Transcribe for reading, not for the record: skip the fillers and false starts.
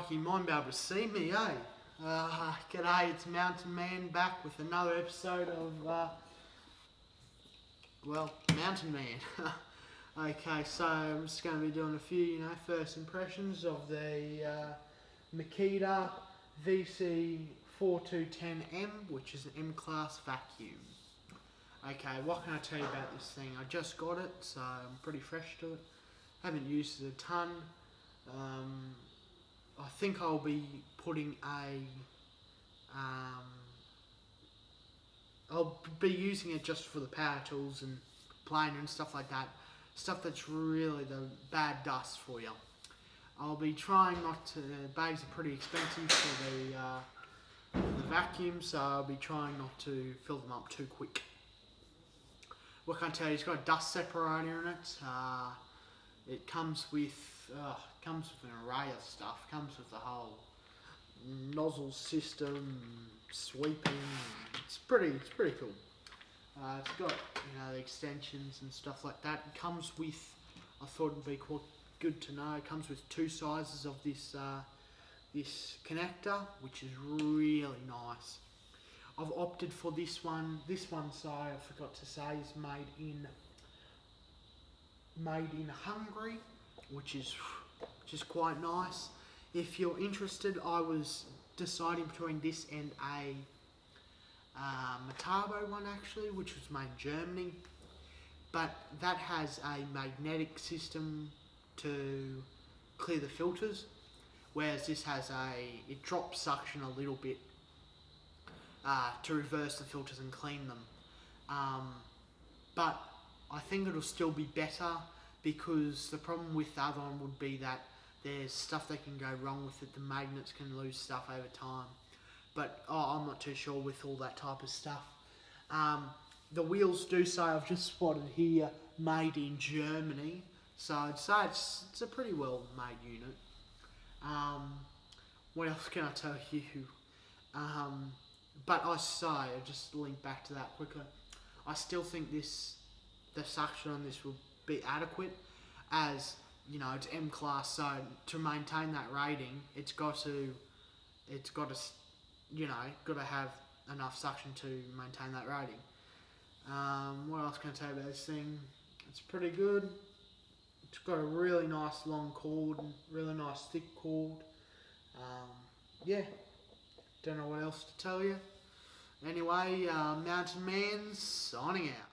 lucky you might be able to see me, eh? G'day, it's Mountain Man back with another episode of, well, Mountain Man. Okay, so I'm just going to be doing a few, first impressions of the Makita VC4210M, which is an M-class vacuum. Okay, what can I tell you about this thing? I just got it, so I'm pretty fresh to it. Haven't used it a ton. I think I'll be putting I'll be using it just for the power tools and planer and stuff like that. Stuff that's really the bad dust for you. I'll be trying not to, bags are pretty expensive for the vacuum, so I'll be trying not to fill them up too quick. What can I tell you? It's got a dust separator in it. It comes with an array of stuff. Comes with the whole nozzle system, sweeping. It's pretty cool. It's got the extensions and stuff like that. It comes with, I thought it'd be quite good to know, it comes with two sizes of this this connector, which is really nice. I've opted for this one. This one, sorry, I forgot to say, is made in Hungary, which is quite nice. If you're interested, I was deciding between this and a Makita one actually, which was made in Germany, but that has a magnetic system to clear the filters, whereas this has it drops suction a little bit to reverse the filters and clean them. But I think it'll still be better, because the problem with the other one would be that there's stuff that can go wrong with it. The magnets can lose stuff over time. But I'm not too sure with all that type of stuff. The wheels do say, I've just spotted here, made in Germany. So I'd say it's a pretty well made unit. What else can I tell you? But I'll just link back to that quicker. I still think the suction on this will be adequate, as it's M class, so to maintain that rating, it's got to have enough suction to maintain that rating. What else can I tell you about this thing? It's pretty good. It's got a really nice long cord, really nice thick cord. Yeah, don't know what else to tell you. Anyway, Mountain Man signing out.